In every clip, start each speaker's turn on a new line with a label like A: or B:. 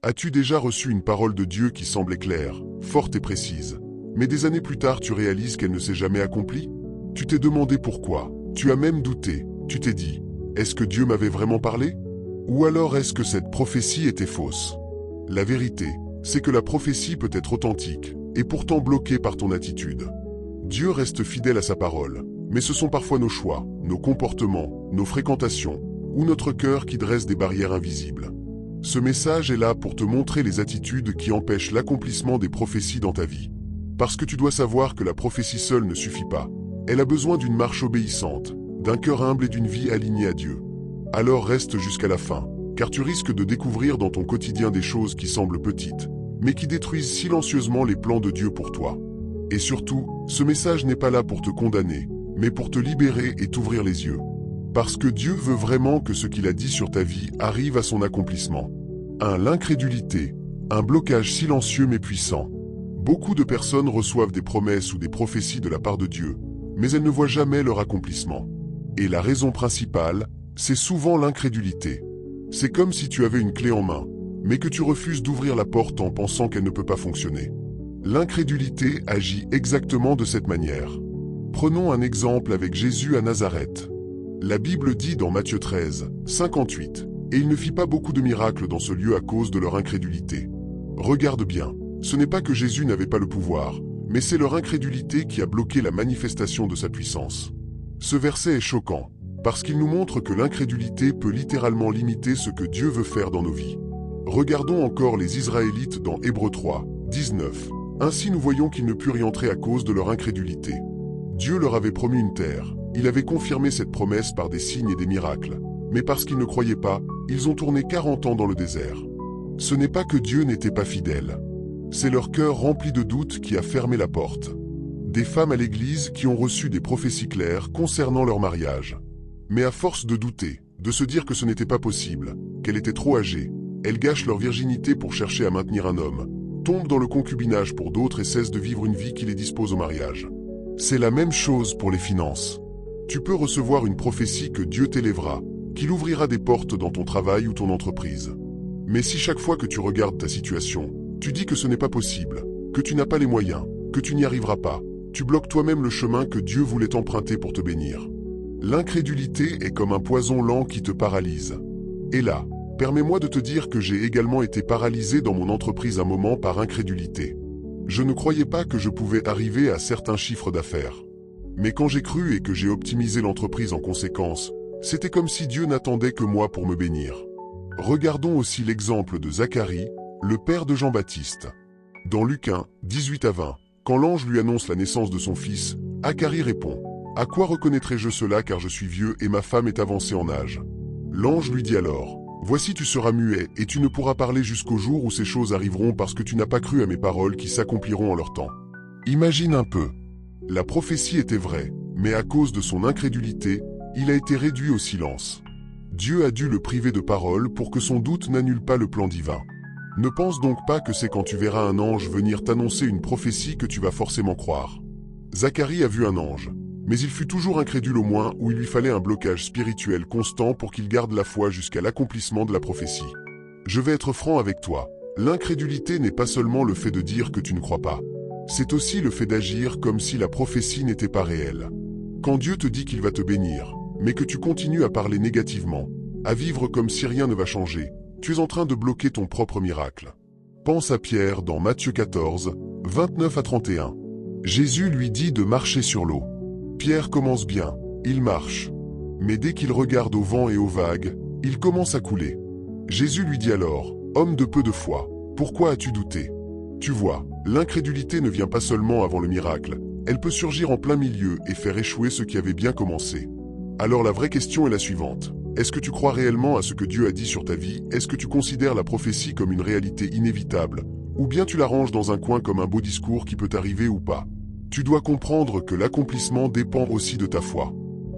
A: As-tu déjà reçu une parole de Dieu qui semblait claire, forte et précise, mais des années plus tard tu réalises qu'elle ne s'est jamais accomplie? Tu t'es demandé pourquoi, tu as même douté, tu t'es dit, est-ce que Dieu m'avait vraiment parlé? Ou alors est-ce que cette prophétie était fausse? La vérité, c'est que la prophétie peut être authentique, et pourtant bloquée par ton attitude. Dieu reste fidèle à sa parole, mais ce sont parfois nos choix, nos comportements, nos fréquentations, ou notre cœur qui dressent des barrières invisibles. Ce message est là pour te montrer les attitudes qui empêchent l'accomplissement des prophéties dans ta vie. Parce que tu dois savoir que la prophétie seule ne suffit pas. Elle a besoin d'une marche obéissante, d'un cœur humble et d'une vie alignée à Dieu. Alors reste jusqu'à la fin, car tu risques de découvrir dans ton quotidien des choses qui semblent petites, mais qui détruisent silencieusement les plans de Dieu pour toi. Et surtout, ce message n'est pas là pour te condamner, mais pour te libérer et t'ouvrir les yeux. Parce que Dieu veut vraiment que ce qu'il a dit sur ta vie arrive à son accomplissement. L'incrédulité, un blocage silencieux mais puissant. Beaucoup de personnes reçoivent des promesses ou des prophéties de la part de Dieu, mais elles ne voient jamais leur accomplissement. Et la raison principale, c'est souvent l'incrédulité. C'est comme si tu avais une clé en main, mais que tu refuses d'ouvrir la porte en pensant qu'elle ne peut pas fonctionner. L'incrédulité agit exactement de cette manière. Prenons un exemple avec Jésus à Nazareth. La Bible dit dans Matthieu 13, 58, « Et il ne fit pas beaucoup de miracles dans ce lieu à cause de leur incrédulité. » Regarde bien, ce n'est pas que Jésus n'avait pas le pouvoir, mais c'est leur incrédulité qui a bloqué la manifestation de sa puissance. Ce verset est choquant, parce qu'il nous montre que l'incrédulité peut littéralement limiter ce que Dieu veut faire dans nos vies. Regardons encore les Israélites dans Hébreux 3, 19. Ainsi nous voyons qu'ils ne purent y entrer à cause de leur incrédulité. Dieu leur avait promis une terre, il avait confirmé cette promesse par des signes et des miracles, mais parce qu'ils ne croyaient pas, ils ont tourné 40 ans dans le désert. Ce n'est pas que Dieu n'était pas fidèle. C'est leur cœur rempli de doutes qui a fermé la porte. Des femmes à l'église qui ont reçu des prophéties claires concernant leur mariage. Mais à force de douter, de se dire que ce n'était pas possible, qu'elle était trop âgée, elles gâchent leur virginité pour chercher à maintenir un homme, tombent dans le concubinage pour d'autres et cessent de vivre une vie qui les dispose au mariage. C'est la même chose pour les finances. Tu peux recevoir une prophétie que Dieu t'élèvera, qu'il ouvrira des portes dans ton travail ou ton entreprise. Mais si chaque fois que tu regardes ta situation, tu dis que ce n'est pas possible, que tu n'as pas les moyens, que tu n'y arriveras pas, tu bloques toi-même le chemin que Dieu voulait emprunter pour te bénir. L'incrédulité est comme un poison lent qui te paralyse. Et là, permets-moi de te dire que j'ai également été paralysé dans mon entreprise un moment par incrédulité. Je ne croyais pas que je pouvais arriver à certains chiffres d'affaires. Mais quand j'ai cru et que j'ai optimisé l'entreprise en conséquence, c'était comme si Dieu n'attendait que moi pour me bénir. Regardons aussi l'exemple de Zacharie, le père de Jean-Baptiste. Dans Luc 1, 18 à 20, quand l'ange lui annonce la naissance de son fils, Zacharie répond « À quoi reconnaîtrai-je cela car je suis vieux et ma femme est avancée en âge ?» L'ange lui dit alors « Voici tu seras muet et tu ne pourras parler jusqu'au jour où ces choses arriveront parce que tu n'as pas cru à mes paroles qui s'accompliront en leur temps. » Imagine un peu. La prophétie était vraie, mais à cause de son incrédulité, il a été réduit au silence. Dieu a dû le priver de parole pour que son doute n'annule pas le plan divin. Ne pense donc pas que c'est quand tu verras un ange venir t'annoncer une prophétie que tu vas forcément croire. Zacharie a vu un ange, mais il fut toujours incrédule au moins où il lui fallait un blocage spirituel constant pour qu'il garde la foi jusqu'à l'accomplissement de la prophétie. Je vais être franc avec toi, l'incrédulité n'est pas seulement le fait de dire que tu ne crois pas. C'est aussi le fait d'agir comme si la prophétie n'était pas réelle. Quand Dieu te dit qu'il va te bénir, mais que tu continues à parler négativement, à vivre comme si rien ne va changer, tu es en train de bloquer ton propre miracle. Pense à Pierre dans Matthieu 14, 29 à 31. Jésus lui dit de marcher sur l'eau. Pierre commence bien, il marche. Mais dès qu'il regarde au vent et aux vagues, il commence à couler. Jésus lui dit alors, « Homme de peu de foi, pourquoi as-tu douté ?» Tu vois, l'incrédulité ne vient pas seulement avant le miracle, elle peut surgir en plein milieu et faire échouer ce qui avait bien commencé. Alors la vraie question est la suivante. Est-ce que tu crois réellement à ce que Dieu a dit sur ta vie? Est-ce que tu considères la prophétie comme une réalité inévitable? Ou bien tu la ranges dans un coin comme un beau discours qui peut arriver ou pas? Tu dois comprendre que l'accomplissement dépend aussi de ta foi.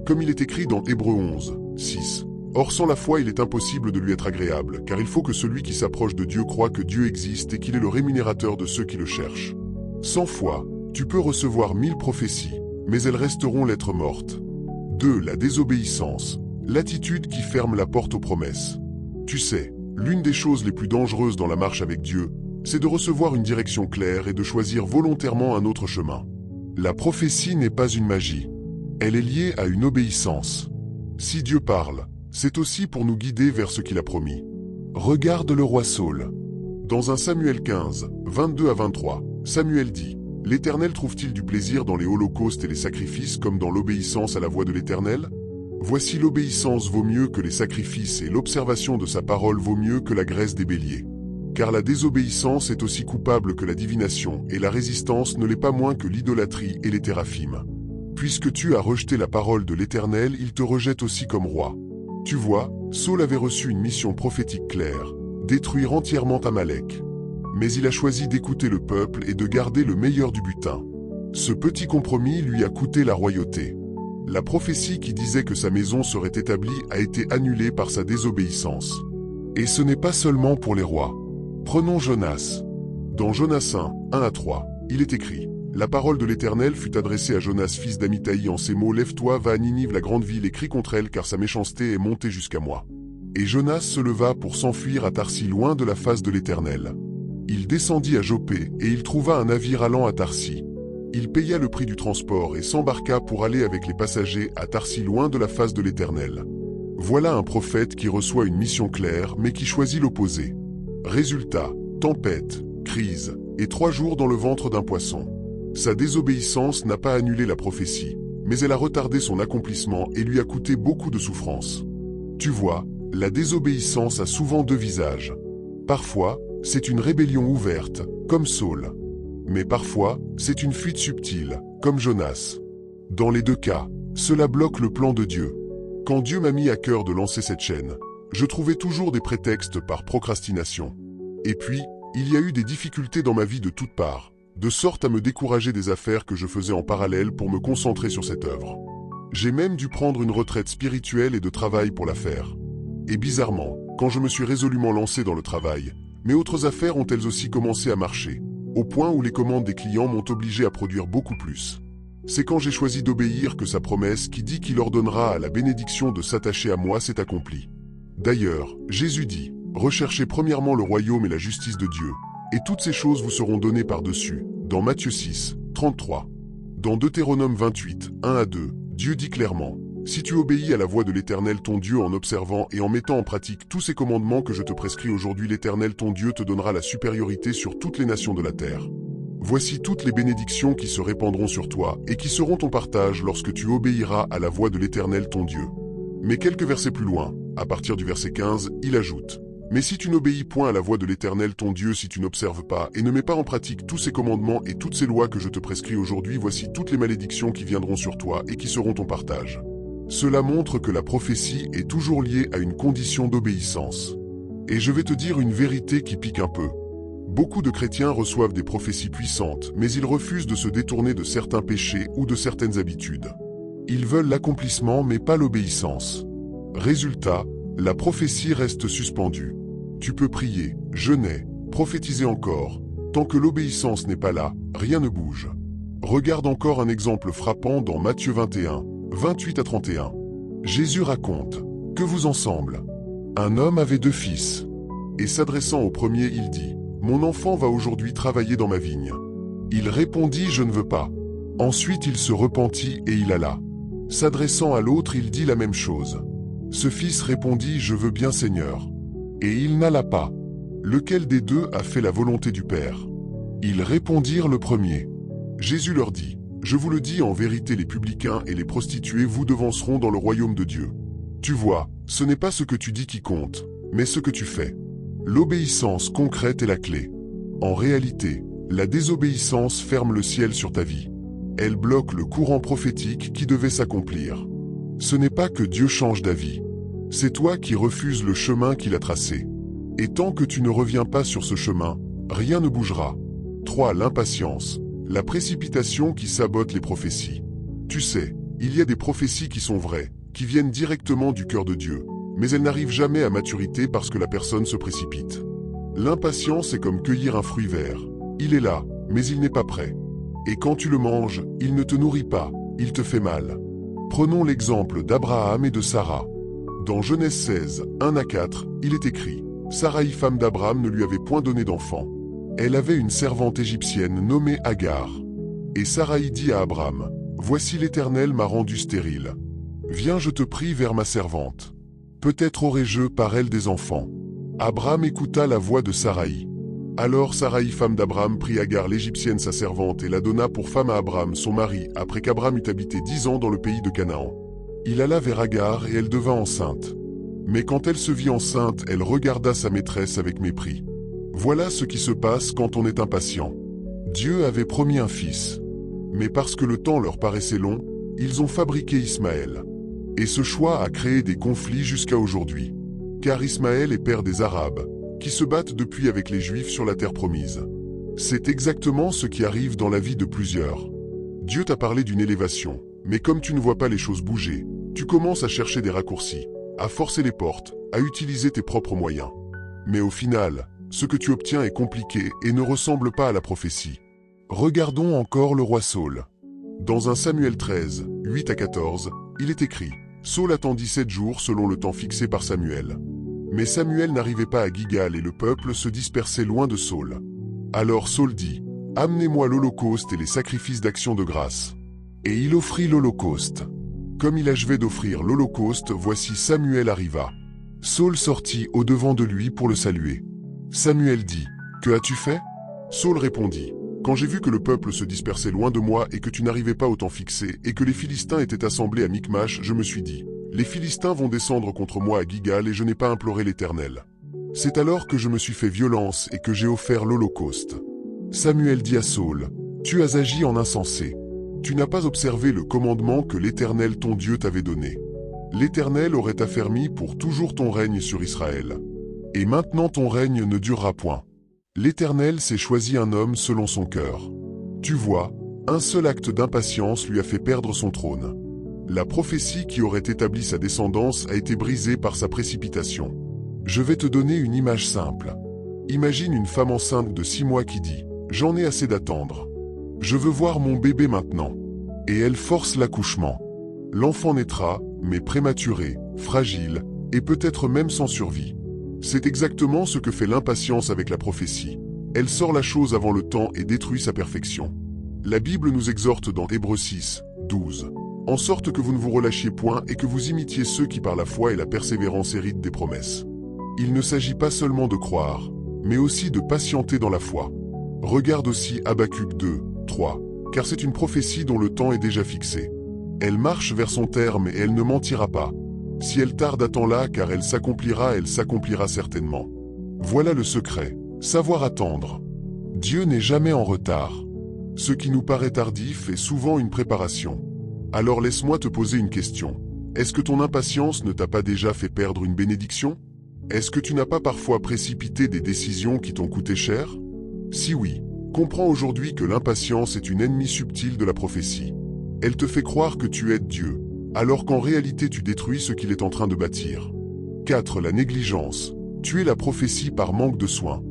A: Comme il est écrit dans Hébreux 11, 6. Or sans la foi il est impossible de lui être agréable, car il faut que celui qui s'approche de Dieu croie que Dieu existe et qu'il est le rémunérateur de ceux qui le cherchent. Sans foi, tu peux recevoir 1000 prophéties, mais elles resteront lettres mortes. 2. La désobéissance, l'attitude qui ferme la porte aux promesses. Tu sais, L'une des choses les plus dangereuses dans la marche avec Dieu, c'est de recevoir une direction claire et de choisir volontairement un autre chemin. La prophétie n'est pas une magie. Elle est liée à une obéissance. Si Dieu parle, c'est aussi pour nous guider vers ce qu'il a promis. Regarde le roi Saül. Dans 1 Samuel 15, 22 à 23, Samuel dit « L'Éternel trouve-t-il du plaisir dans les holocaustes et les sacrifices comme dans l'obéissance à la voix de l'Éternel ? Voici l'obéissance vaut mieux que les sacrifices et l'observation de sa parole vaut mieux que la graisse des béliers. Car la désobéissance est aussi coupable que la divination et la résistance ne l'est pas moins que l'idolâtrie et les téraphimes. Puisque tu as rejeté la parole de l'Éternel, il te rejette aussi comme roi. » Tu vois, Saül avait reçu une mission prophétique claire, détruire entièrement Amalek. Mais il a choisi d'écouter le peuple et de garder le meilleur du butin. Ce petit compromis lui a coûté la royauté. La prophétie qui disait que sa maison serait établie a été annulée par sa désobéissance. Et ce n'est pas seulement pour les rois. Prenons Jonas. Dans Jonas 1, 1 à 3, il est écrit « La parole de l'Éternel fut adressée à Jonas fils d'Amithaï en ces mots « Lève-toi, va à Ninive la grande ville et crie contre elle car sa méchanceté est montée jusqu'à moi. » Et Jonas se leva pour s'enfuir à Tarsis loin de la face de l'Éternel. Il descendit à Joppé et il trouva un navire allant à Tarsis. Il paya le prix du transport et s'embarqua pour aller avec les passagers à Tarsis loin de la face de l'Éternel. Voilà un prophète qui reçoit une mission claire mais qui choisit l'opposé. Résultat, tempête, crise, et 3 jours dans le ventre d'un poisson. Sa désobéissance n'a pas annulé la prophétie, mais elle a retardé son accomplissement et lui a coûté beaucoup de souffrance. Tu vois, la désobéissance a souvent 2 visages. Parfois, c'est une rébellion ouverte, comme Saül. Mais parfois, c'est une fuite subtile, comme Jonas. Dans les 2 cas, cela bloque le plan de Dieu. Quand Dieu m'a mis à cœur de lancer cette chaîne, je trouvais toujours des prétextes par procrastination. Et puis, il y a eu des difficultés dans ma vie de toutes parts, de sorte à me décourager des affaires que je faisais en parallèle pour me concentrer sur cette œuvre. J'ai même dû prendre une retraite spirituelle et de travail pour la faire. Et bizarrement, quand je me suis résolument lancé dans le travail, mes autres affaires ont elles aussi commencé à marcher, au point où les commandes des clients m'ont obligé à produire beaucoup plus. C'est quand j'ai choisi d'obéir que sa promesse qui dit qu'il ordonnera à la bénédiction de s'attacher à moi s'est accomplie. D'ailleurs, Jésus dit, « Recherchez premièrement le royaume et la justice de Dieu, et toutes ces choses vous seront données par-dessus. » Dans Matthieu 6, 33. Dans Deutéronome 28, 1 à 2, Dieu dit clairement, « Si tu obéis à la voix de l'Éternel ton Dieu en observant et en mettant en pratique tous ces commandements que je te prescris aujourd'hui, l'Éternel ton Dieu te donnera la supériorité sur toutes les nations de la terre. Voici toutes les bénédictions qui se répandront sur toi et qui seront ton partage lorsque tu obéiras à la voix de l'Éternel ton Dieu. » Mais quelques versets plus loin, à partir du verset 15, il ajoute, « Mais si tu n'obéis point à la voix de l'Éternel ton Dieu, si tu n'observes pas et ne mets pas en pratique tous ces commandements et toutes ces lois que je te prescris aujourd'hui, voici toutes les malédictions qui viendront sur toi et qui seront ton partage. » Cela montre que la prophétie est toujours liée à une condition d'obéissance. Et je vais te dire une vérité qui pique un peu. Beaucoup de chrétiens reçoivent des prophéties puissantes, mais ils refusent de se détourner de certains péchés ou de certaines habitudes. Ils veulent l'accomplissement mais pas l'obéissance. Résultat, la prophétie reste suspendue. Tu peux prier, jeûner, prophétiser encore. Tant que l'obéissance n'est pas là, rien ne bouge. Regarde encore un exemple frappant dans Matthieu 21, 28 à 31. Jésus raconte, « Que vous en semble ? Un homme avait 2 fils. Et s'adressant au premier, il dit, « Mon enfant va aujourd'hui travailler dans ma vigne. » Il répondit, « Je ne veux pas. » Ensuite il se repentit et il alla. S'adressant à l'autre, il dit la même chose. Ce fils répondit, « Je veux bien, Seigneur. » Et il n'alla pas. Lequel des 2 a fait la volonté du Père? Ils répondirent le premier. Jésus leur dit, « Je vous le dis en vérité, les publicains et les prostituées vous devanceront dans le royaume de Dieu. Tu vois, ce n'est pas ce que tu dis qui compte, mais ce que tu fais. » L'obéissance concrète est la clé. En réalité, la désobéissance ferme le ciel sur ta vie. Elle bloque le courant prophétique qui devait s'accomplir. Ce n'est pas que Dieu change d'avis. C'est toi qui refuses le chemin qu'il a tracé. Et tant que tu ne reviens pas sur ce chemin, rien ne bougera. 3. L'impatience. La précipitation qui sabote les prophéties. Tu sais, il y a des prophéties qui sont vraies, qui viennent directement du cœur de Dieu, mais elles n'arrivent jamais à maturité parce que la personne se précipite. L'impatience est comme cueillir un fruit vert. Il est là, mais il n'est pas prêt. Et quand tu le manges, il ne te nourrit pas, il te fait mal. Prenons l'exemple d'Abraham et de Sarah. Dans Genèse 16, 1 à 4, il est écrit, « Sarai, femme d'Abraham, ne lui avait point donné d'enfant. Elle avait une servante égyptienne nommée Agar. Et Sarai dit à Abraham, « Voici l'Éternel m'a rendu stérile. Viens, je te prie, vers ma servante. Peut-être aurai-je par elle des enfants. » Abraham écouta la voix de Sarai. Alors Sarai, femme d'Abraham, prit Agar l'Égyptienne, sa servante, et la donna pour femme à Abraham, son mari, après qu'Abraham eut habité 10 ans dans le pays de Canaan. Il alla vers Agar et elle devint enceinte. Mais quand elle se vit enceinte, elle regarda sa maîtresse avec mépris. Voilà ce qui se passe quand on est impatient. Dieu avait promis un fils. Mais parce que le temps leur paraissait long, ils ont fabriqué Ismaël. Et ce choix a créé des conflits jusqu'à aujourd'hui. Car Ismaël est père des Arabes, qui se battent depuis avec les Juifs sur la terre promise. C'est exactement ce qui arrive dans la vie de plusieurs. Dieu t'a parlé d'une élévation, mais comme tu ne vois pas les choses bouger, tu commences à chercher des raccourcis, à forcer les portes, à utiliser tes propres moyens. Mais au final, ce que tu obtiens est compliqué et ne ressemble pas à la prophétie. Regardons encore le roi Saül. Dans 1 Samuel 13, 8 à 14, il est écrit « Saül attendit 7 jours selon le temps fixé par Samuel. Mais Samuel n'arrivait pas à Gilgal et le peuple se dispersait loin de Saül. Alors Saül dit « Amenez-moi l'holocauste et les sacrifices d'action de grâce. » Et il offrit l'holocauste. Comme il achevait d'offrir l'holocauste, voici Samuel arriva. Saül sortit au-devant de lui pour le saluer. Samuel dit « Que as-tu fait » Saül répondit « Quand j'ai vu que le peuple se dispersait loin de moi et que tu n'arrivais pas au temps fixé et que les Philistins étaient assemblés à Michmash, je me suis dit « Les Philistins vont descendre contre moi à Gilgal et je n'ai pas imploré l'Éternel. » C'est alors que je me suis fait violence et que j'ai offert l'holocauste. Samuel dit à Saül « Tu as agi en insensé. Tu n'as pas observé le commandement que l'Éternel ton Dieu t'avait donné. L'Éternel aurait affermi pour toujours ton règne sur Israël. Et maintenant ton règne ne durera point. L'Éternel s'est choisi un homme selon son cœur. Tu vois, un seul acte d'impatience lui a fait perdre son trône. La prophétie qui aurait établi sa descendance a été brisée par sa précipitation. Je vais te donner une image simple. Imagine une femme enceinte de 6 mois qui dit « J'en ai assez d'attendre. Je veux voir mon bébé maintenant. » Et elle force l'accouchement. L'enfant naîtra, mais prématuré, fragile, et peut-être même sans survie. C'est exactement ce que fait l'impatience avec la prophétie. Elle sort la chose avant le temps et détruit sa perfection. La Bible nous exhorte dans Hébreux 6, 12. « En sorte que vous ne vous relâchiez point et que vous imitiez ceux qui par la foi et la persévérance héritent des promesses. » Il ne s'agit pas seulement de croire, mais aussi de patienter dans la foi. Regarde aussi Habacuc 2, 3, car c'est une prophétie dont le temps est déjà fixé. Elle marche vers son terme et elle ne mentira pas. Si elle tarde, attends-la, car elle s'accomplira certainement. Voilà le secret, savoir attendre. Dieu n'est jamais en retard. Ce qui nous paraît tardif est souvent une préparation. Alors laisse-moi te poser une question. Est-ce que ton impatience ne t'a pas déjà fait perdre une bénédiction? Est-ce que tu n'as pas parfois précipité des décisions qui t'ont coûté cher? Si oui, comprends aujourd'hui que l'impatience est une ennemie subtile de la prophétie. Elle te fait croire que tu aides Dieu, alors qu'en réalité tu détruis ce qu'il est en train de bâtir. 4. La négligence. Tuer la prophétie par manque de soin.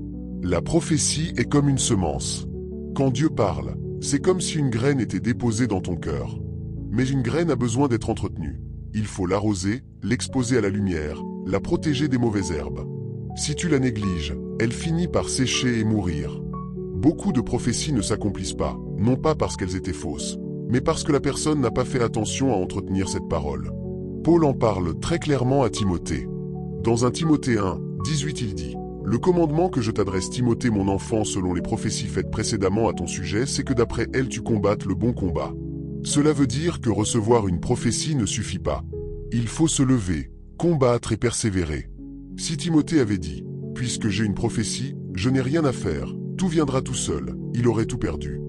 A: La prophétie est comme une semence. Quand Dieu parle, c'est comme si une graine était déposée dans ton cœur. Mais une graine a besoin d'être entretenue. Il faut l'arroser, l'exposer à la lumière, la protéger des mauvaises herbes. Si tu la négliges, elle finit par sécher et mourir. Beaucoup de prophéties ne s'accomplissent pas, non pas parce qu'elles étaient fausses, mais parce que la personne n'a pas fait attention à entretenir cette parole. Paul en parle très clairement à Timothée. Dans 1 Timothée 1, 18 il dit « Le commandement que je t'adresse Timothée mon enfant selon les prophéties faites précédemment à ton sujet, c'est que d'après elles tu combattes le bon combat. » Cela veut dire que recevoir une prophétie ne suffit pas. Il faut se lever, combattre et persévérer. Si Timothée avait dit « Puisque j'ai une prophétie, je n'ai rien à faire, tout viendra tout seul », il aurait tout perdu.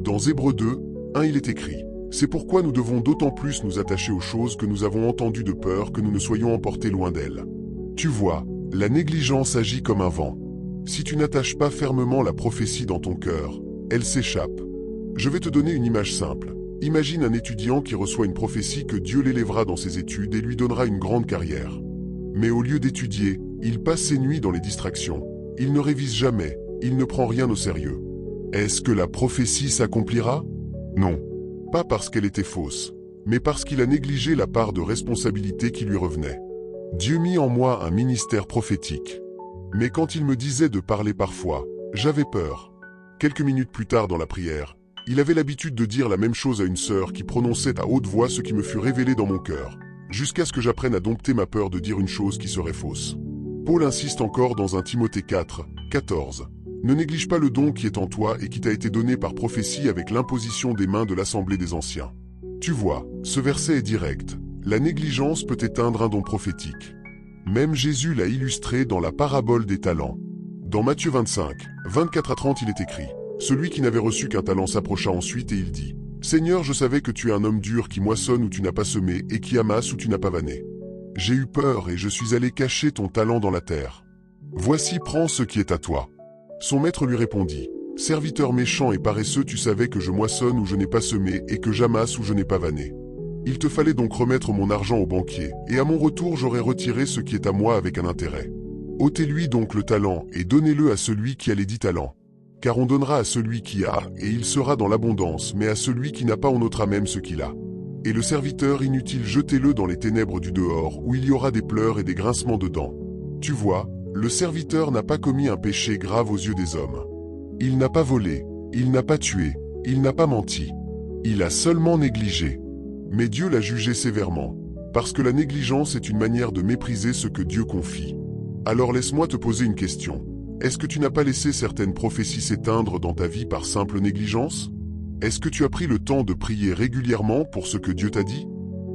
A: Dans Hébreux 2, 1 il est écrit « C'est pourquoi nous devons d'autant plus nous attacher aux choses que nous avons entendues de peur que nous ne soyons emportés loin d'elles. » Tu vois, la négligence agit comme un vent. Si tu n'attaches pas fermement la prophétie dans ton cœur, elle s'échappe. Je vais te donner une image simple. Imagine un étudiant qui reçoit une prophétie que Dieu l'élèvera dans ses études et lui donnera une grande carrière. Mais au lieu d'étudier, il passe ses nuits dans les distractions. Il ne révise jamais, il ne prend rien au sérieux. Est-ce que la prophétie s'accomplira? Non. Pas parce qu'elle était fausse, mais parce qu'il a négligé la part de responsabilité qui lui revenait. Dieu mit en moi un ministère prophétique. Mais quand il me disait de parler parfois, j'avais peur. Quelques minutes plus tard dans la prière, il avait l'habitude de dire la même chose à une sœur qui prononçait à haute voix ce qui me fut révélé dans mon cœur, jusqu'à ce que j'apprenne à dompter ma peur de dire une chose qui serait fausse. Paul insiste encore dans 1 Timothée 4, 14. Ne néglige pas le don qui est en toi et qui t'a été donné par prophétie avec l'imposition des mains de l'assemblée des anciens. Tu vois, ce verset est direct. La négligence peut éteindre un don prophétique. Même Jésus l'a illustré dans la parabole des talents. Dans Matthieu 25, 24 à 30, il est écrit « Celui qui n'avait reçu qu'un talent s'approcha ensuite et il dit « Seigneur, je savais que tu es un homme dur qui moissonne où tu n'as pas semé et qui amasse où tu n'as pas vanné. J'ai eu peur et je suis allé cacher ton talent dans la terre. Voici, prends ce qui est à toi. » Son maître lui répondit « Serviteur méchant et paresseux, tu savais que je moissonne où je n'ai pas semé et que j'amasse où je n'ai pas vanné. Il te fallait donc remettre mon argent au banquier, et à mon retour j'aurai retiré ce qui est à moi avec un intérêt. Ôtez-lui donc le talent et donnez-le à celui qui a les 10 talents. Car on donnera à celui qui a, et il sera dans l'abondance, mais à celui qui n'a pas on ôtera même ce qu'il a. Et le serviteur inutile, jetez-le dans les ténèbres du dehors, où il y aura des pleurs et des grincements de dents. Tu vois, le serviteur n'a pas commis un péché grave aux yeux des hommes. Il n'a pas volé, il n'a pas tué, il n'a pas menti. Il a seulement négligé. Mais Dieu l'a jugé sévèrement, parce que la négligence est une manière de mépriser ce que Dieu confie. Alors laisse-moi te poser une question. Est-ce que tu n'as pas laissé certaines prophéties s'éteindre dans ta vie par simple négligence? Est-ce que tu as pris le temps de prier régulièrement pour ce que Dieu t'a dit?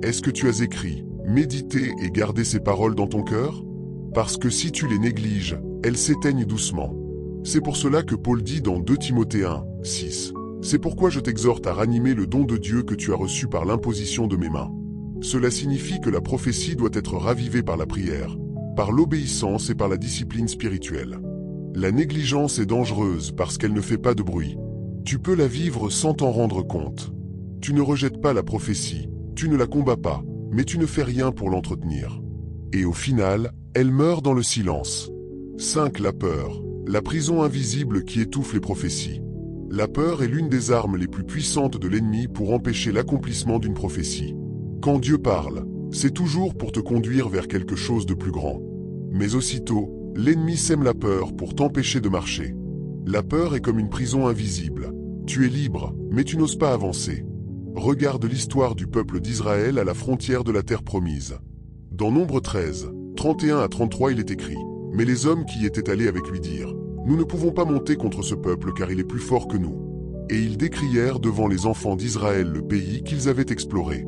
A: Est-ce que tu as écrit, médité et gardé ces paroles dans ton cœur? Parce que si tu les négliges, elles s'éteignent doucement. C'est pour cela que Paul dit dans 2 Timothée 1, 6. C'est pourquoi je t'exhorte à ranimer le don de Dieu que tu as reçu par l'imposition de mes mains. Cela signifie que la prophétie doit être ravivée par la prière, par l'obéissance et par la discipline spirituelle. La négligence est dangereuse parce qu'elle ne fait pas de bruit. Tu peux la vivre sans t'en rendre compte. Tu ne rejettes pas la prophétie, tu ne la combats pas, mais tu ne fais rien pour l'entretenir. Et au final, elle meurt dans le silence. 5. La peur, la prison invisible qui étouffe les prophéties. La peur est l'une des armes les plus puissantes de l'ennemi pour empêcher l'accomplissement d'une prophétie. Quand Dieu parle, c'est toujours pour te conduire vers quelque chose de plus grand. Mais aussitôt, l'ennemi sème la peur pour t'empêcher de marcher. La peur est comme une prison invisible. Tu es libre, mais tu n'oses pas avancer. Regarde l'histoire du peuple d'Israël à la frontière de la terre promise. Dans Nombre 13, 31 à 33, il est écrit « Mais les hommes qui y étaient allés avec lui dirent « Nous ne pouvons pas monter contre ce peuple car il est plus fort que nous. » Et ils décrièrent devant les enfants d'Israël le pays qu'ils avaient exploré.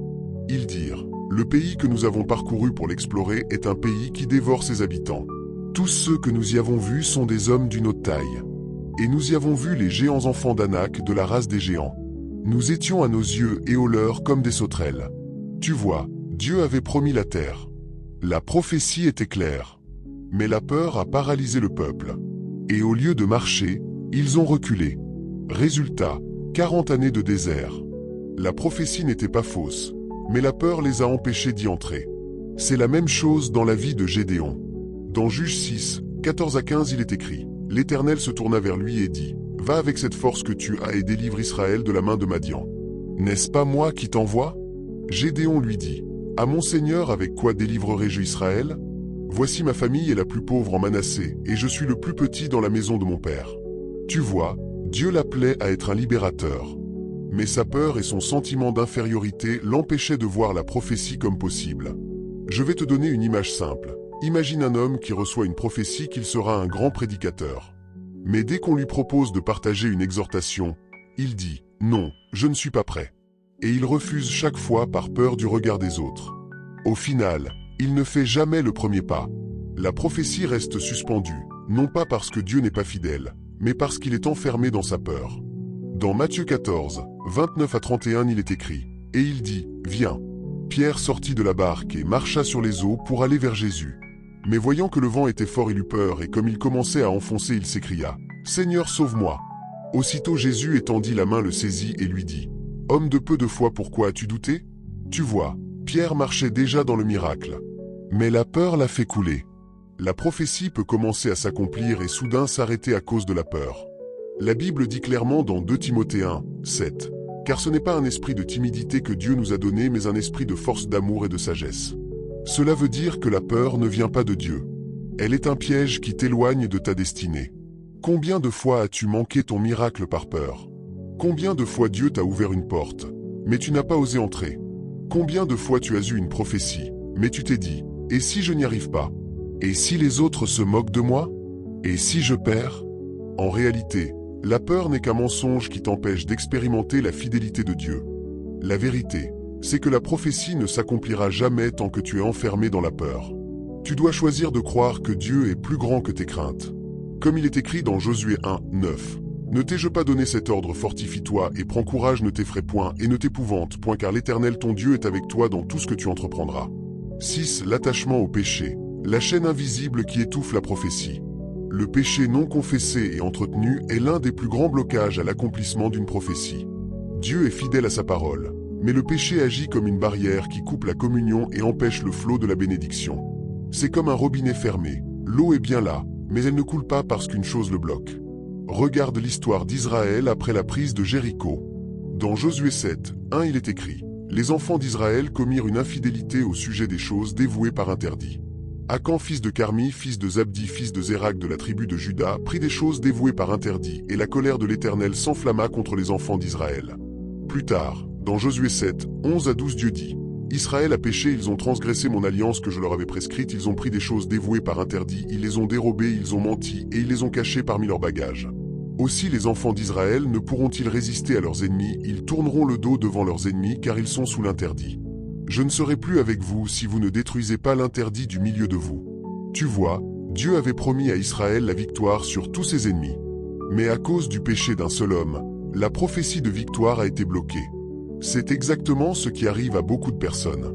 A: Ils dirent « Le pays que nous avons parcouru pour l'explorer est un pays qui dévore ses habitants. Tous ceux que nous y avons vus sont des hommes d'une haute taille. Et nous y avons vu les géants enfants d'Anak de la race des géants. Nous étions à nos yeux et aux leurs comme des sauterelles. Tu vois, Dieu avait promis la terre. La prophétie était claire. Mais la peur a paralysé le peuple. Et au lieu de marcher, ils ont reculé. Résultat, 40 années de désert. La prophétie n'était pas fausse, mais la peur les a empêchés d'y entrer. C'est la même chose dans la vie de Gédéon. Dans Juges 6, 14 à 15, il est écrit « L'Éternel se tourna vers lui et dit « Va avec cette force que tu as et délivre Israël de la main de Madian. N'est-ce pas moi qui t'envoie » Gédéon lui dit « À mon Seigneur, avec quoi délivrerai-je Israël ? Voici ma famille est la plus pauvre en Manassé, et je suis le plus petit dans la maison de mon père. » Tu vois, Dieu l'appelait à être un libérateur. Mais sa peur et son sentiment d'infériorité l'empêchaient de voir la prophétie comme possible. Je vais te donner une image simple. Imagine un homme qui reçoit une prophétie qu'il sera un grand prédicateur. Mais dès qu'on lui propose de partager une exhortation, il dit « Non, je ne suis pas prêt ». Et il refuse chaque fois par peur du regard des autres. Au final, il ne fait jamais le premier pas. La prophétie reste suspendue, non pas parce que Dieu n'est pas fidèle, mais parce qu'il est enfermé dans sa peur. Dans Matthieu 14, 29 à 31, il est écrit « Et il dit « Viens ». Pierre sortit de la barque et marcha sur les eaux pour aller vers Jésus. Mais voyant que le vent était fort, il eut peur, et comme il commençait à enfoncer, il s'écria « Seigneur, sauve-moi » Aussitôt Jésus étendit la main, le saisit et lui dit « Homme de peu de foi, pourquoi as-tu douté ?» Tu vois, Pierre marchait déjà dans le miracle. Mais la peur l'a fait couler. La prophétie peut commencer à s'accomplir et soudain s'arrêter à cause de la peur. La Bible dit clairement dans 2 Timothée 1, 7 « Car ce n'est pas un esprit de timidité que Dieu nous a donné, mais un esprit de force, d'amour et de sagesse. » Cela veut dire que la peur ne vient pas de Dieu. Elle est un piège qui t'éloigne de ta destinée. Combien de fois as-tu manqué ton miracle par peur? Combien de fois Dieu t'a ouvert une porte, mais tu n'as pas osé entrer? Combien de fois tu as eu une prophétie, mais tu t'es dit, et si je n'y arrive pas? Et si les autres se moquent de moi? Et si je perds? En réalité, la peur n'est qu'un mensonge qui t'empêche d'expérimenter la fidélité de Dieu. La vérité, c'est que la prophétie ne s'accomplira jamais tant que tu es enfermé dans la peur. Tu dois choisir de croire que Dieu est plus grand que tes craintes. Comme il est écrit dans Josué 1, 9. Ne t'ai-je pas donné cet ordre, fortifie-toi et prends courage, ne t'effraie point et ne t'épouvante point, car l'Éternel ton Dieu est avec toi dans tout ce que tu entreprendras. 6. L'attachement au péché, la chaîne invisible qui étouffe la prophétie. Le péché non confessé et entretenu est l'un des plus grands blocages à l'accomplissement d'une prophétie. Dieu est fidèle à sa parole, mais le péché agit comme une barrière qui coupe la communion et empêche le flot de la bénédiction. C'est comme un robinet fermé, l'eau est bien là, mais elle ne coule pas parce qu'une chose le bloque. Regarde l'histoire d'Israël après la prise de Jéricho. Dans Josué 7, 1 il est écrit « Les enfants d'Israël commirent une infidélité au sujet des choses dévouées par interdit. Akan, fils de Carmi, fils de Zabdi, fils de Zérak de la tribu de Juda, prit des choses dévouées par interdit, et la colère de l'Éternel s'enflamma contre les enfants d'Israël. » Plus tard, dans Josué 7, 11 à 12, Dieu dit « Israël a péché, ils ont transgressé mon alliance que je leur avais prescrite, ils ont pris des choses dévouées par interdit, ils les ont dérobées, ils ont menti, et ils les ont cachées parmi leurs bagages. Aussi les enfants d'Israël ne pourront-ils résister à leurs ennemis, ils tourneront le dos devant leurs ennemis car ils sont sous l'interdit. Je ne serai plus avec vous si vous ne détruisez pas l'interdit du milieu de vous. » Tu vois, Dieu avait promis à Israël la victoire sur tous ses ennemis. Mais à cause du péché d'un seul homme, la prophétie de victoire a été bloquée. C'est exactement ce qui arrive à beaucoup de personnes.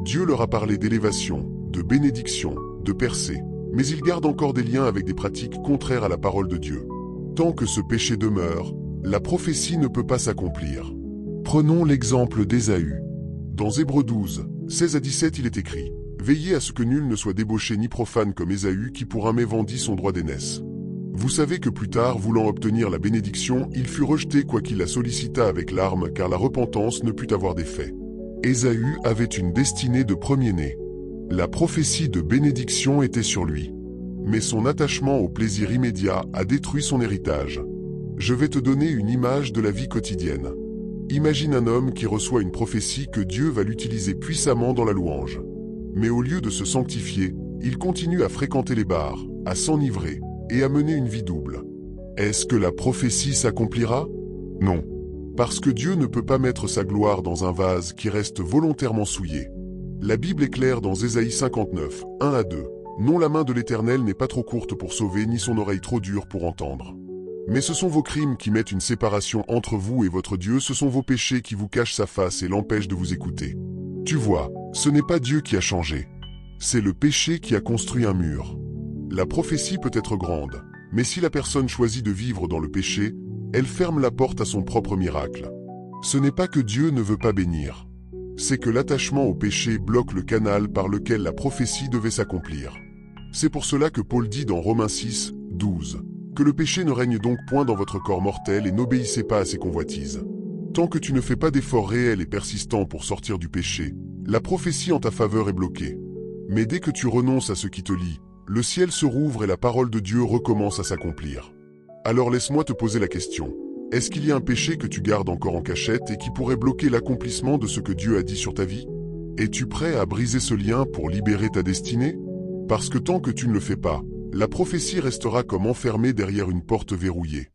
A: Dieu leur a parlé d'élévation, de bénédiction, de percée, mais ils gardent encore des liens avec des pratiques contraires à la parole de Dieu. Tant que ce péché demeure, la prophétie ne peut pas s'accomplir. Prenons l'exemple d'Ésaü. Dans Hébreux 12, 16 à 17 il est écrit « Veillez à ce que nul ne soit débauché ni profane comme Ésaü qui pour un mets vendit son droit d'aînesse. Vous savez que plus tard, voulant obtenir la bénédiction, il fut rejeté quoiqu'il la sollicita avec larmes, car la repentance ne put avoir d'effet. Ésaü avait une destinée de premier-né. La prophétie de bénédiction était sur lui. Mais son attachement au plaisir immédiat a détruit son héritage. Je vais te donner une image de la vie quotidienne. Imagine un homme qui reçoit une prophétie que Dieu va l'utiliser puissamment dans la louange. Mais au lieu de se sanctifier, il continue à fréquenter les bars, à s'enivrer, et à mener une vie double. Est-ce que la prophétie s'accomplira? Non. Parce que Dieu ne peut pas mettre sa gloire dans un vase qui reste volontairement souillé. La Bible est claire dans Ésaïe 59, 1 à 2. Non, la main de l'Éternel n'est pas trop courte pour sauver, ni son oreille trop dure pour entendre. Mais ce sont vos crimes qui mettent une séparation entre vous et votre Dieu, ce sont vos péchés qui vous cachent sa face et l'empêchent de vous écouter. Tu vois, ce n'est pas Dieu qui a changé. C'est le péché qui a construit un mur. La prophétie peut être grande, mais si la personne choisit de vivre dans le péché, elle ferme la porte à son propre miracle. Ce n'est pas que Dieu ne veut pas bénir. C'est que l'attachement au péché bloque le canal par lequel la prophétie devait s'accomplir. C'est pour cela que Paul dit dans Romains 6, 12, que le péché ne règne donc point dans votre corps mortel et n'obéissez pas à ses convoitises. Tant que tu ne fais pas d'efforts réels et persistants pour sortir du péché, la prophétie en ta faveur est bloquée. Mais dès que tu renonces à ce qui te lie, le ciel se rouvre et la parole de Dieu recommence à s'accomplir. Alors laisse-moi te poser la question. Est-ce qu'il y a un péché que tu gardes encore en cachette et qui pourrait bloquer l'accomplissement de ce que Dieu a dit sur ta vie? Es-tu prêt à briser ce lien pour libérer ta destinée? Parce que tant que tu ne le fais pas, la prophétie restera comme enfermée derrière une porte verrouillée.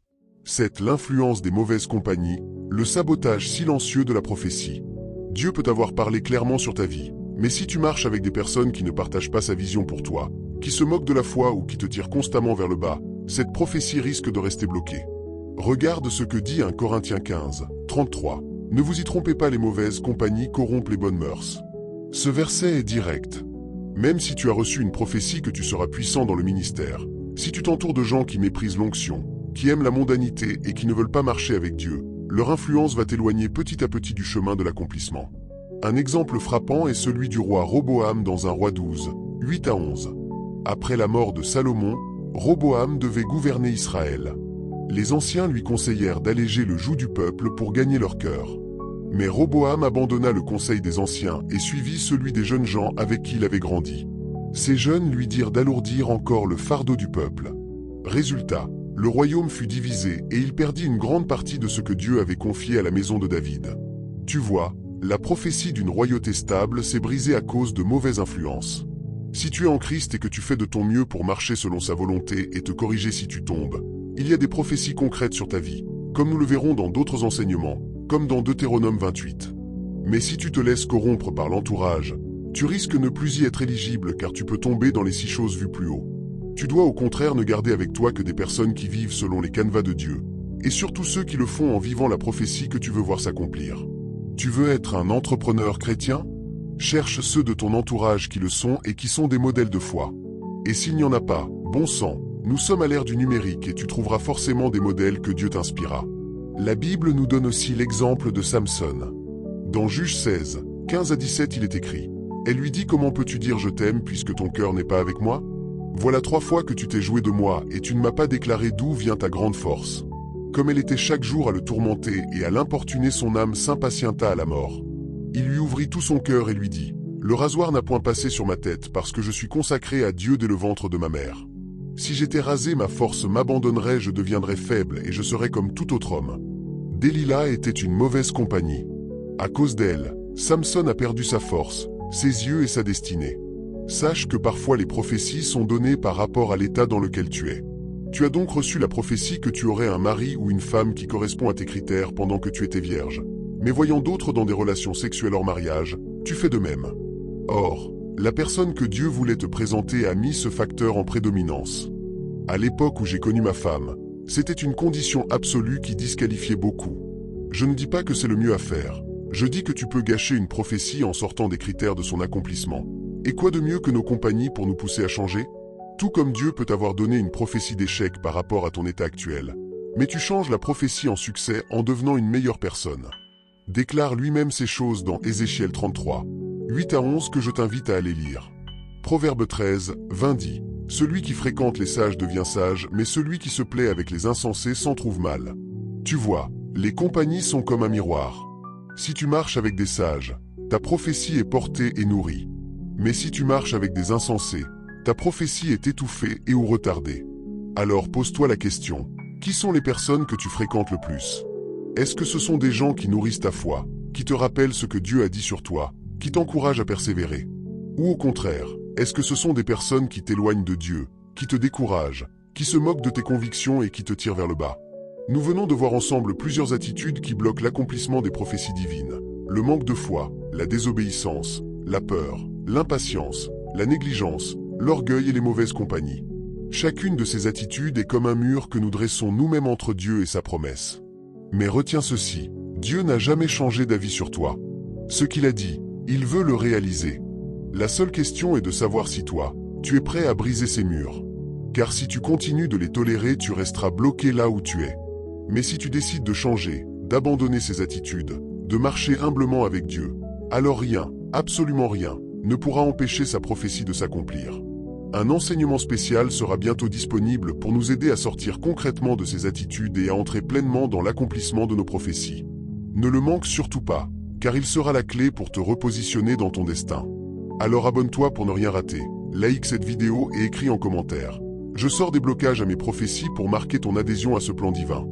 A: C'est l'influence des mauvaises compagnies, le sabotage silencieux de la prophétie. Dieu peut avoir parlé clairement sur ta vie, mais si tu marches avec des personnes qui ne partagent pas sa vision pour toi, qui se moquent de la foi ou qui te tirent constamment vers le bas, cette prophétie risque de rester bloquée. Regarde ce que dit 1 Corinthiens 15, 33. Ne vous y trompez pas, les mauvaises compagnies corrompent les bonnes mœurs. Ce verset est direct. Même si tu as reçu une prophétie que tu seras puissant dans le ministère, si tu t'entoures de gens qui méprisent l'onction, qui aiment la mondanité et qui ne veulent pas marcher avec Dieu, leur influence va t'éloigner petit à petit du chemin de l'accomplissement. Un exemple frappant est celui du roi Roboam dans 1 Roi 12, 8 à 11. Après la mort de Salomon, Roboam devait gouverner Israël. Les anciens lui conseillèrent d'alléger le joug du peuple pour gagner leur cœur. Mais Roboam abandonna le conseil des anciens et suivit celui des jeunes gens avec qui il avait grandi. Ces jeunes lui dirent d'alourdir encore le fardeau du peuple. Résultat, le royaume fut divisé et il perdit une grande partie de ce que Dieu avait confié à la maison de David. Tu vois, la prophétie d'une royauté stable s'est brisée à cause de mauvaises influences. Si tu es en Christ et que tu fais de ton mieux pour marcher selon sa volonté et te corriger si tu tombes, il y a des prophéties concrètes sur ta vie, comme nous le verrons dans d'autres enseignements, comme dans Deutéronome 28. Mais si tu te laisses corrompre par l'entourage, tu risques de ne plus y être éligible car tu peux tomber dans les 6 choses vues plus haut. Tu dois au contraire ne garder avec toi que des personnes qui vivent selon les canevas de Dieu, et surtout ceux qui le font en vivant la prophétie que tu veux voir s'accomplir. Tu veux être un entrepreneur chrétien? Cherche ceux de ton entourage qui le sont et qui sont des modèles de foi. Et s'il n'y en a pas, bon sang, nous sommes à l'ère du numérique et tu trouveras forcément des modèles que Dieu t'inspira. La Bible nous donne aussi l'exemple de Samson. Dans Juges 16, 15 à 17 il est écrit « Elle lui dit comment peux-tu dire je t'aime puisque ton cœur n'est pas avec moi? Voilà 3 fois que tu t'es joué de moi et tu ne m'as pas déclaré d'où vient ta grande force. » Comme elle était chaque jour à le tourmenter et à l'importuner, son âme s'impatienta à la mort. Il lui ouvrit tout son cœur et lui dit « Le rasoir n'a point passé sur ma tête parce que je suis consacré à Dieu dès le ventre de ma mère. Si j'étais rasé, ma force m'abandonnerait, je deviendrais faible et je serais comme tout autre homme. » Delilah était une mauvaise compagnie. À cause d'elle, Samson a perdu sa force, ses yeux et sa destinée. Sache que parfois les prophéties sont données par rapport à l'état dans lequel tu es. Tu as donc reçu la prophétie que tu aurais un mari ou une femme qui correspond à tes critères pendant que tu étais vierge. Mais voyant d'autres dans des relations sexuelles hors mariage, tu fais de même. Or, la personne que Dieu voulait te présenter a mis ce facteur en prédominance. À l'époque où j'ai connu ma femme, c'était une condition absolue qui disqualifiait beaucoup. Je ne dis pas que c'est le mieux à faire. Je dis que tu peux gâcher une prophétie en sortant des critères de son accomplissement. Et quoi de mieux que nos compagnies pour nous pousser à changer? Tout comme Dieu peut t'avoir donné une prophétie d'échec par rapport à ton état actuel. Mais tu changes la prophétie en succès en devenant une meilleure personne. Déclare lui-même ces choses dans Ézéchiel 33, 8 à 11 que je t'invite à aller lire. Proverbe 13, 20 dit « Celui qui fréquente les sages devient sage, mais celui qui se plaît avec les insensés s'en trouve mal. » Tu vois, les compagnies sont comme un miroir. Si tu marches avec des sages, ta prophétie est portée et nourrie. Mais si tu marches avec des insensés, ta prophétie est étouffée et ou retardée. Alors pose-toi la question, qui sont les personnes que tu fréquentes le plus? Est-ce que ce sont des gens qui nourrissent ta foi, qui te rappellent ce que Dieu a dit sur toi, qui t'encouragent à persévérer? Ou au contraire, est-ce que ce sont des personnes qui t'éloignent de Dieu, qui te découragent, qui se moquent de tes convictions et qui te tirent vers le bas? Nous venons de voir ensemble plusieurs attitudes qui bloquent l'accomplissement des prophéties divines. Le manque de foi, la désobéissance, la peur, l'impatience, la négligence, l'orgueil et les mauvaises compagnies. Chacune de ces attitudes est comme un mur que nous dressons nous-mêmes entre Dieu et sa promesse. Mais retiens ceci, Dieu n'a jamais changé d'avis sur toi. Ce qu'il a dit, il veut le réaliser. La seule question est de savoir si toi, tu es prêt à briser ces murs. Car si tu continues de les tolérer, tu resteras bloqué là où tu es. Mais si tu décides de changer, d'abandonner ces attitudes, de marcher humblement avec Dieu, alors rien, absolument rien, ne pourra empêcher sa prophétie de s'accomplir. Un enseignement spécial sera bientôt disponible pour nous aider à sortir concrètement de ces attitudes et à entrer pleinement dans l'accomplissement de nos prophéties. Ne le manque surtout pas, car il sera la clé pour te repositionner dans ton destin. Alors abonne-toi pour ne rien rater, like cette vidéo et écris en commentaire. Je sors des blocages à mes prophéties pour marquer ton adhésion à ce plan divin.